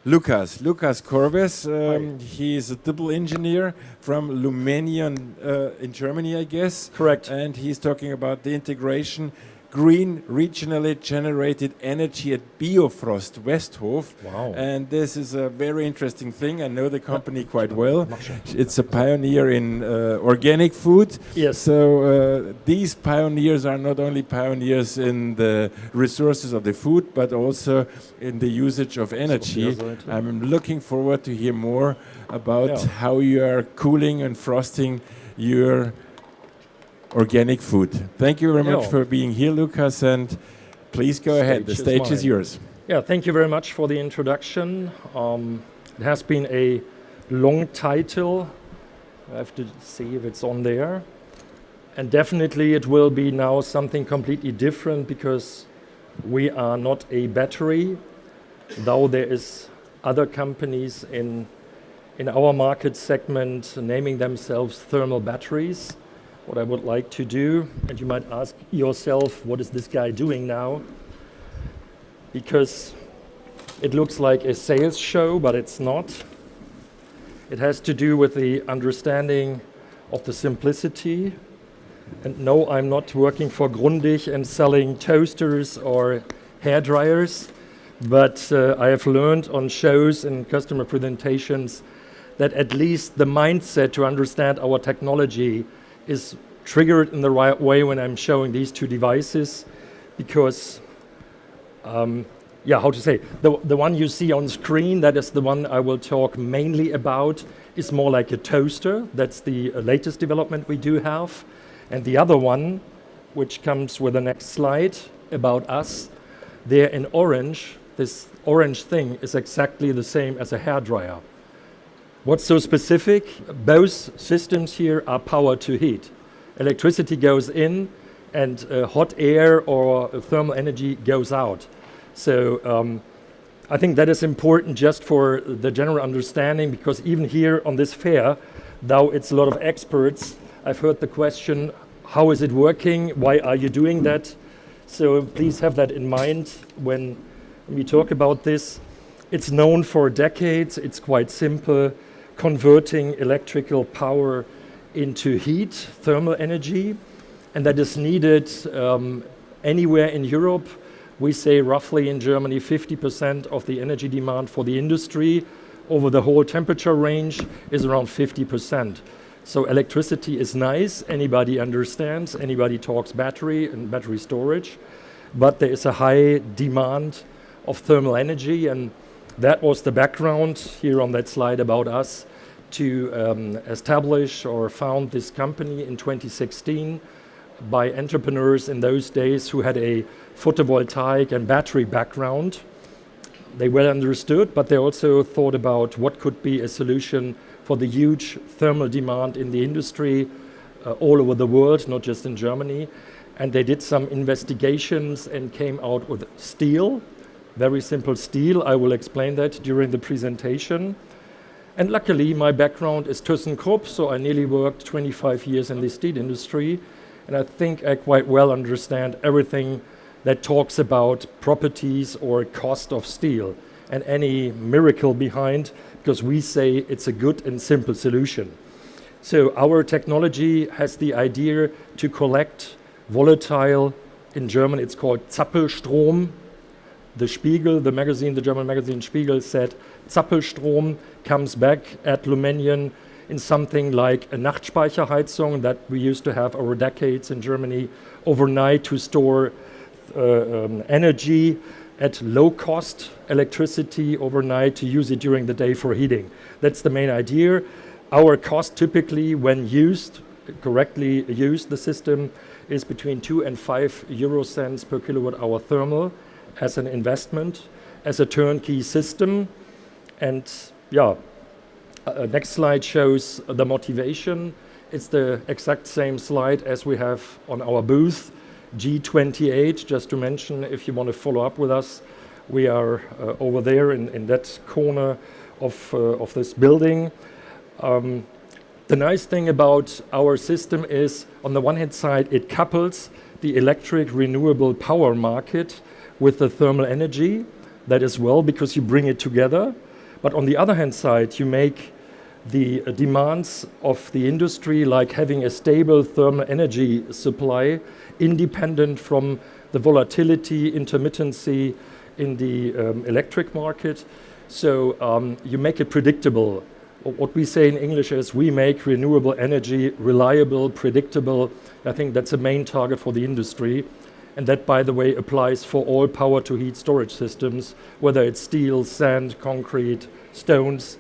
Lucas Corves. He is a double engineer from LUMENION in Germany, I guess. Correct. And he's talking about the integration green regionally generated energy at BIO-FROST Westhof. Wow. And this is a very interesting thing. I know the company quite well. It's a pioneer in organic food. Yes. So these pioneers are not only pioneers in the resources of the food, but also in the usage of energy. I'm looking forward to hear more about how you are cooling and frosting your organic food. Thank you very much for being here, Lucas, and please go ahead. The stage is yours. Yeah, thank you very much for the introduction. It has been a long title. I have to see if it's on there. And definitely it will be now something completely different because we are not a battery, though there is other companies in our market segment naming themselves thermal batteries. What I would like to do, and you might ask yourself, what is this guy doing now? Because it looks like a sales show, but it's not. It has to do with the understanding of the simplicity. And no, I'm not working for Grundig and selling toasters or hair dryers, but I have learned on shows and customer presentations that at least the mindset to understand our technology is triggered in the right way when I'm showing these two devices, because, how to say, the one you see on screen, that is the one I will talk mainly about, is more like a toaster. That's the latest development we do have. And the other one, which comes with the next slide, about us, there in orange, this orange thing is exactly the same as a hairdryer. What's so specific? Both systems here are power to heat. Electricity goes in and hot air or thermal energy goes out. So I think that is important just for the general understanding, because even here on this fair, though it's a lot of experts, I've heard the question, how is it working? Why are you doing that? So please have that in mind when we talk about this. It's known for decades. It's quite simple. Converting electrical power into heat, thermal energy, and that is needed anywhere in Europe. We say roughly in Germany 50% of the energy demand for the industry over the whole temperature range is around 50%. So electricity is nice, anybody understands, anybody talks battery and battery storage, but there is a high demand of thermal energy, and that was the background here on that slide about us to establish or found this company in 2016 by entrepreneurs in those days who had a photovoltaic and battery background. They well understood, but they also thought about what could be a solution for the huge thermal demand in the industry all over the world, not just in Germany. And they did some investigations and came out with steel. Very simple steel. I will explain that during the presentation. And luckily, my background is ThyssenKrupp, so I nearly worked 25 years in the steel industry. And I think I quite well understand everything that talks about properties or cost of steel and any miracle behind, because we say it's a good and simple solution. So our technology has the idea to collect volatile, in German it's called Zappelstrom. The Spiegel, the magazine, the German magazine Spiegel said Zappelstrom comes back at LUMENION in something like a Nachtspeicherheizung that we used to have over decades in Germany overnight to store energy at low cost electricity overnight to use it during the day for heating. That's the main idea. Our cost typically when used, correctly used, the system is between 2 and 5 euro cents per kilowatt hour thermal as an investment, as a turnkey system. And next slide shows the motivation. It's the exact same slide as we have on our booth, G28, just to mention, if you want to follow up with us, we are over there in that corner of this building. The nice thing about our system is, on the one hand side, it couples the electric renewable power market with the thermal energy. That is well, because you bring it together. But on the other hand side, you make the demands of the industry, like having a stable thermal energy supply, independent from the volatility, intermittency in the electric market. So you make it predictable. What we say in English is we make renewable energy reliable, predictable. I think that's a main target for the industry. And that, by the way, applies for all power to heat storage systems, whether it's steel, sand, concrete, stones.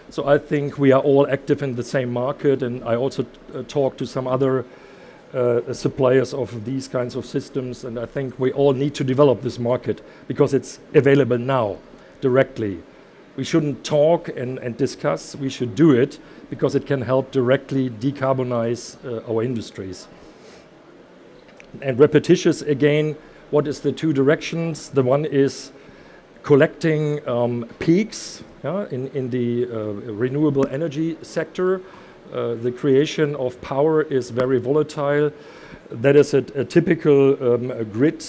So I think we are all active in the same market, and I also talk to some other suppliers of these kinds of systems, and I think we all need to develop this market because it's available now, directly. We shouldn't talk and discuss, we should do it because it can help directly decarbonize our industries. And repetitious again, what is the two directions? The one is collecting peaks in the renewable energy sector. The creation of power is very volatile. That is a typical grid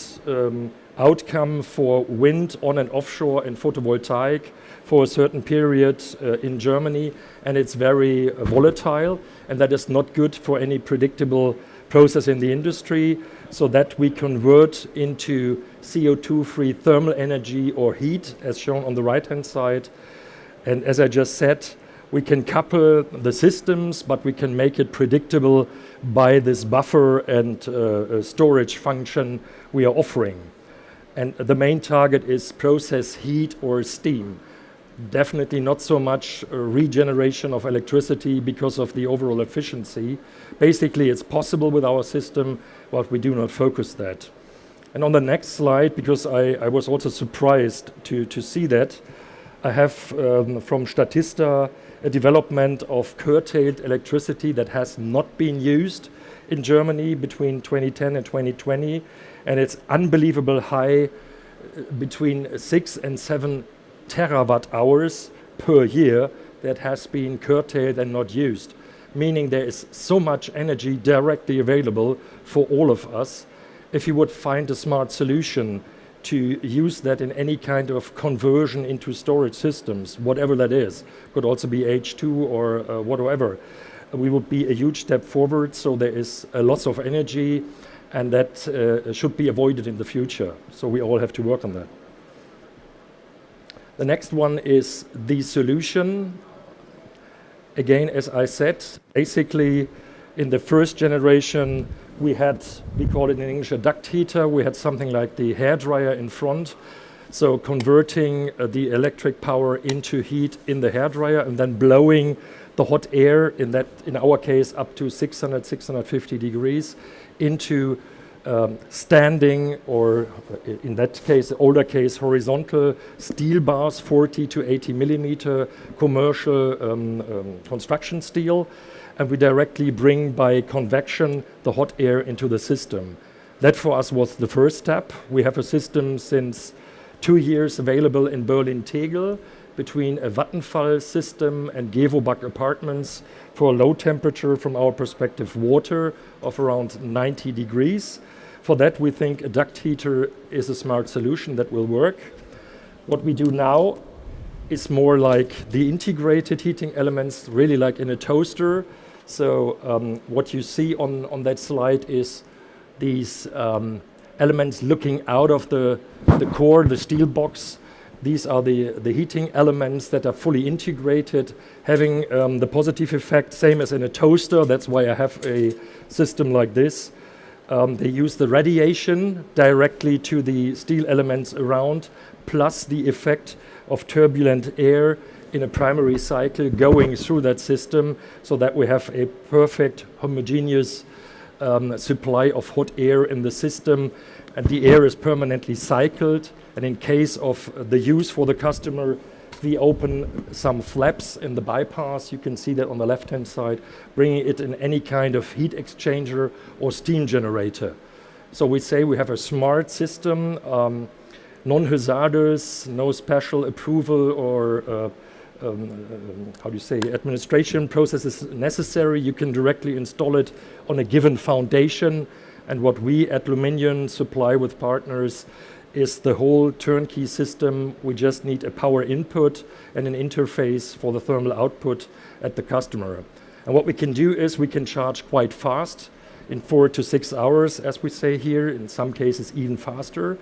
outcome for wind on and offshore and photovoltaic for a certain period in Germany, and it's very volatile, and that is not good for any predictable process in the industry, so that we convert into CO₂-free thermal energy or heat, as shown on the right-hand side. And as I just said, we can couple the systems, but we can make it predictable by this buffer and storage function we are offering. And the main target is process heat or steam. Definitely not so much regeneration of electricity because of the overall efficiency. Basically, it's possible with our system, but we do not focus that. And on the next slide, because I was also surprised to see that, I have from Statista a development of curtailed electricity that has not been used in Germany between 2010 and 2020, and it's unbelievable high, between 6 and 7 terawatt hours per year that has been curtailed and not used, meaning there is so much energy directly available for all of us. If you would find a smart solution to use that in any kind of conversion into storage systems, whatever that is, could also be H2 or whatever, we would be a huge step forward. So there is a loss of energy, and that should be avoided in the future. So we all have to work on that. The next one is the solution. Again, as I said, basically in the first generation we call it in English a duct heater. We had something like the hairdryer in front. So converting the electric power into heat in the hairdryer and then blowing the hot air, in our case up to 600, 650 degrees, into standing, or in that case, older case, horizontal steel bars, 40 to 80 millimeter commercial construction steel, and we directly bring by convection the hot air into the system. That for us was the first step. We have a system since 2 years available in Berlin-Tegel between a Vattenfall system and Gewobag apartments for low temperature, from our perspective, water of around 90 degrees. For that, we think a duct heater is a smart solution that will work. What we do now is more like the integrated heating elements, really like in a toaster. So what you see on that slide is these elements looking out of the core, the steel box. These are the heating elements that are fully integrated, having the positive effect, same as in a toaster. That's why I have a system like this. They use the radiation directly to the steel elements around, plus the effect of turbulent air in a primary cycle going through that system, so that we have a perfect homogeneous supply of hot air in the system, and the air is permanently cycled. And in case of the use for the customer, we open some flaps in the bypass. You can see that on the left-hand side, bringing it in any kind of heat exchanger or steam generator. So we say we have a smart system, non-hazardous, no special approval or administration processes necessary. You can directly install it on a given foundation. And what we at LUMENION supply with partners is the whole turnkey system. We just need a power input and an interface for the thermal output at the customer. And what we can do is we can charge quite fast, in 4 to 6 hours, as we say here, in some cases even faster,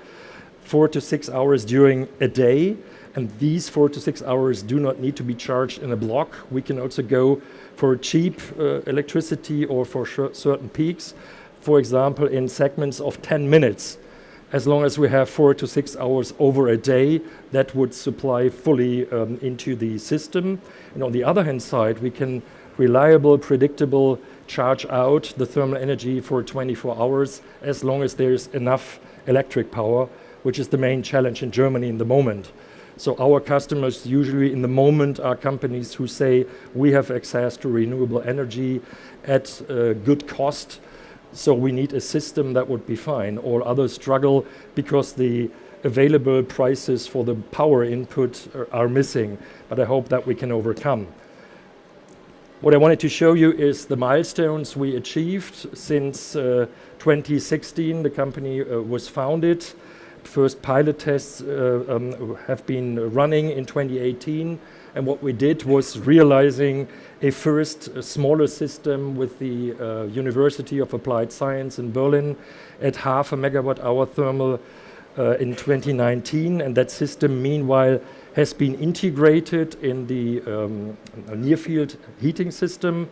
4 to 6 hours during a day. And these 4 to 6 hours do not need to be charged in a block. We can also go for cheap electricity or for certain peaks, for example, in segments of 10 minutes. As long as we have 4 to 6 hours over a day, that would supply fully into the system. And on the other hand side, we can reliable, predictable charge out the thermal energy for 24 hours as long as there's enough electric power, which is the main challenge in Germany in the moment. So our customers usually in the moment are companies who say we have access to renewable energy at good cost, so we need a system that would be fine. All others struggle because the available prices for the power input are missing, but I hope that we can overcome. What I wanted to show you is the milestones we achieved since 2016. The company was founded. First pilot tests have been running in 2018, and what we did was realizing a first smaller system with the University of Applied Science in Berlin at 0.5 megawatt-hour thermal in 2019, and that system meanwhile has been integrated in the near-field heating system.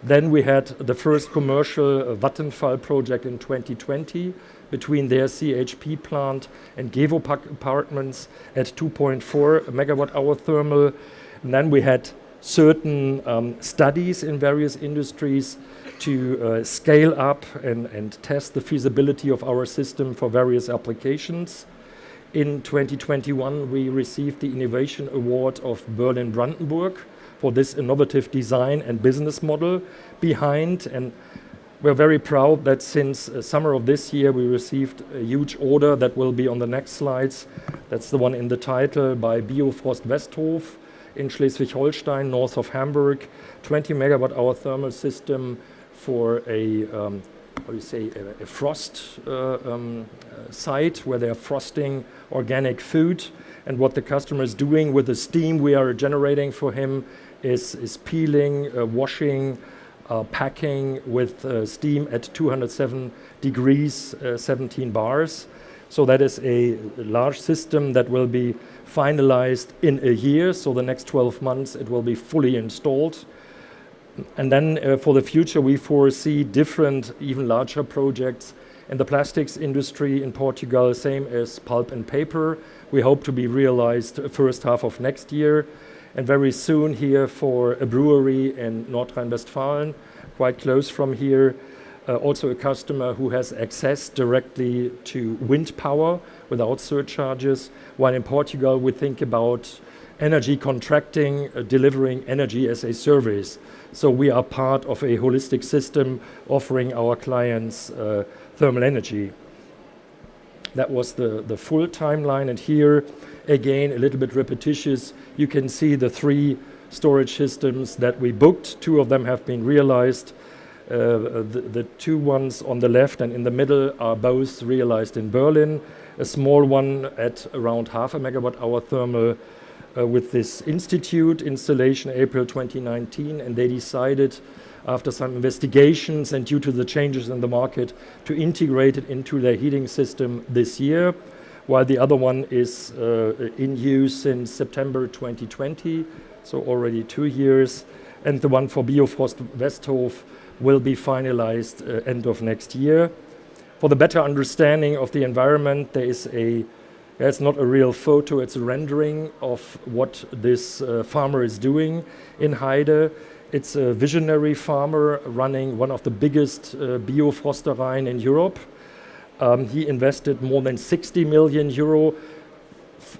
Then we had the first commercial Vattenfall project in 2020 between their CHP plant and Gevopak apartments at 2.4 megawatt-hour thermal. And then we had certain studies in various industries to scale up and test the feasibility of our system for various applications. In 2021, we received the Innovation Award of Berlin-Brandenburg for this innovative design and business model behind. And we're very proud that since summer of this year, we received a huge order that will be on the next slides. That's the one in the title by BIO-FROST Westhof in Schleswig-Holstein, north of Hamburg, 20 megawatt-hour thermal system for a frost site where they are frosting organic food. And what the customer is doing with the steam we are generating for him is peeling, washing, packing with steam at 207 degrees, 17 bars. So that is a large system that will be finalized in a year. So the next 12 months it will be fully installed. And then for the future, we foresee different, even larger projects in the plastics industry in Portugal, same as pulp and paper. We hope to be realized first half of next year. And very soon here for a brewery in North Rhine-Westphalia, quite close from here. Also a customer who has access directly to wind power without surcharges. While in Portugal, we think about energy contracting, delivering energy as a service. So we are part of a holistic system offering our clients thermal energy. That was the full timeline, and here again a little bit repetitious. You can see the 3 storage systems that we booked. 2 of them have been realized. The 2 ones on the left and in the middle are both realized in Berlin. A small one at around 0.5 megawatt-hour thermal with this institute installation April 2019, and they decided after some investigations and due to the changes in the market to integrate it into their heating system this year, while the other one is in use since September 2020, so already 2 years, and the one for BIO-FROST Westhof will be finalized end of next year. For the better understanding of the environment, it's not a real photo, it's a rendering of what this farmer is doing in Heide. It's a visionary farmer running one of the biggest bio-frostereien in Europe. He invested more than 60 million euro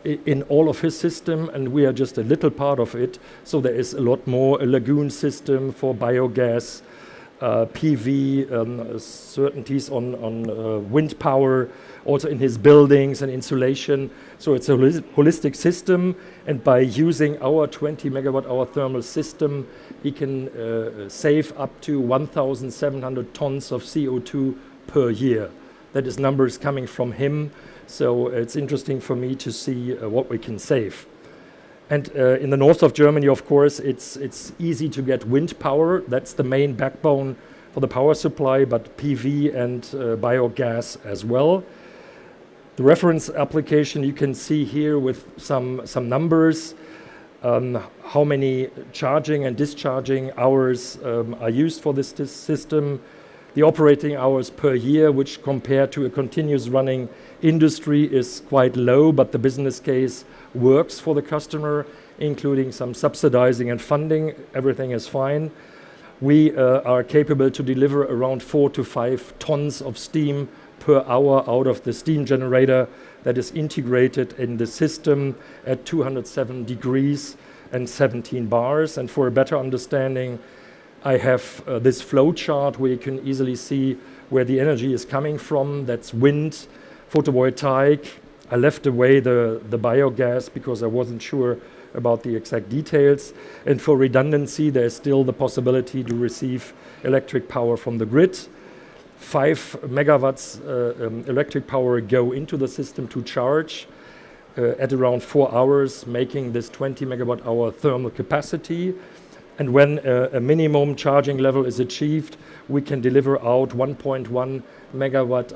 in all of his system, and we are just a little part of it. So there is a lot more, a lagoon system for biogas, PV, certainties on wind power, also in his buildings and insulation. So it's a holistic system, and by using our 20 megawatt-hour thermal system, he can save up to 1,700 tons of CO2 per year. That is numbers coming from him. So it's interesting for me to see what we can save. And in the north of Germany, of course, it's easy to get wind power. That's the main backbone for the power supply, but PV and biogas as well. The reference application you can see here with some numbers, how many charging and discharging hours are used for this system, the operating hours per year, which compared to a continuous running industry is quite low, but the business case works for the customer, including some subsidizing and funding. Everything is fine. We are capable to deliver around 4 to 5 tons of steam per hour out of the steam generator that is integrated in the system at 207 degrees and 17 bars. And for a better understanding, I have this flow chart where you can easily see where the energy is coming from. That's wind, photovoltaic. I left away the biogas because I wasn't sure about the exact details. And for redundancy, there's still the possibility to receive electric power from the grid. 5 megawatts electric power go into the system to charge at around 4 hours, making this 20 megawatt hour thermal capacity. And when a minimum charging level is achieved, we can deliver out 1.1 megawatt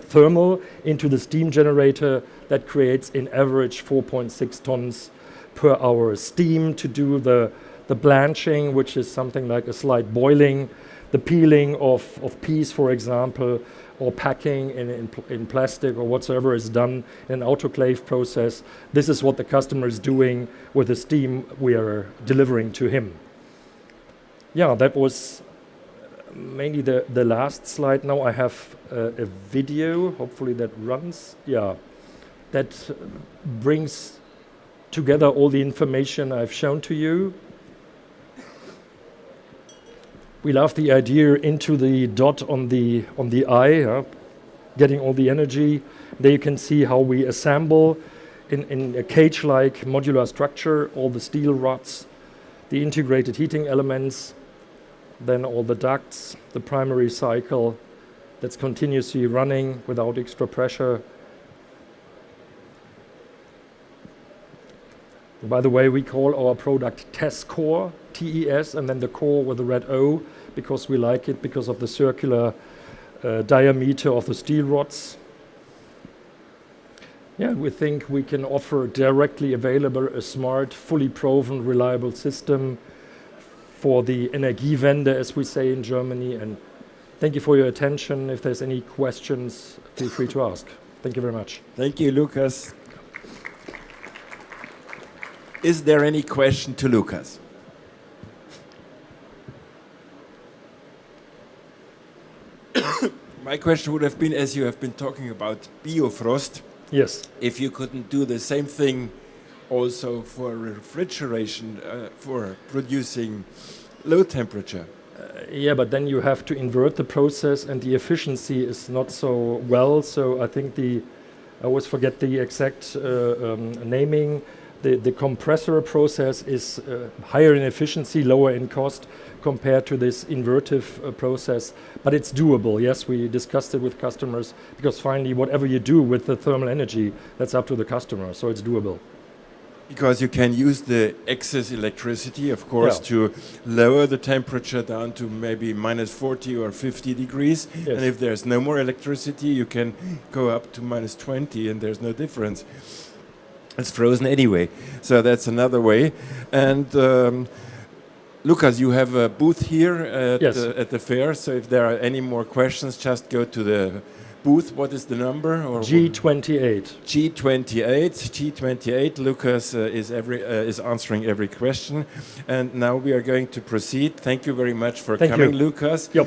thermal into the steam generator that creates in average 4.6 tons per hour steam to do the blanching, which is something like a slight boiling, the peeling of peas, for example, or packing in plastic or whatsoever is done in an autoclave process. This is what the customer is doing with the steam we are delivering to him. Yeah, that was mainly the last slide. Now I have a video, hopefully that runs. Yeah, that brings together all the information I've shown to you. We love the idea into the dot on the eye, getting all the energy. There you can see how we assemble in a cage-like modular structure, all the steel rods, the integrated heating elements, then all the ducts, the primary cycle that's continuously running without extra pressure. By the way, we call our product TES Core, TES, and then the core with the red O, because we like it because of the circular diameter of the steel rods. Yeah, we think we can offer directly available a smart, fully proven, reliable system for the Energiewende, as we say in Germany. And thank you for your attention. If there's any questions, feel free to ask. Thank you very much. Thank you, Lukas. Is there any question to Lukas? My question would have been, as you have been talking about BIO-FROST, yes, if you couldn't do the same thing also for refrigeration, for producing low temperature. Yeah, but then you have to invert the process and the efficiency is not so well. So I think I always forget the exact naming. The compressor process is higher in efficiency, lower in cost compared to this invertive process, but it's doable. Yes, we discussed it with customers because finally whatever you do with the thermal energy, that's up to the customer, so it's doable. Because you can use the excess electricity, of course, to lower the temperature down to maybe minus 40 or 50 degrees. Yes. And if there's no more electricity, you can go up to minus 20 and there's no difference. It's frozen anyway, so that's another way. And Lukas, you have a booth here at the fair, so if there are any more questions, just go to the booth. What is the number? Or G28. G28. Lukas is answering every question. And now we are going to proceed. Thank you very much for coming, Lukas. Yep.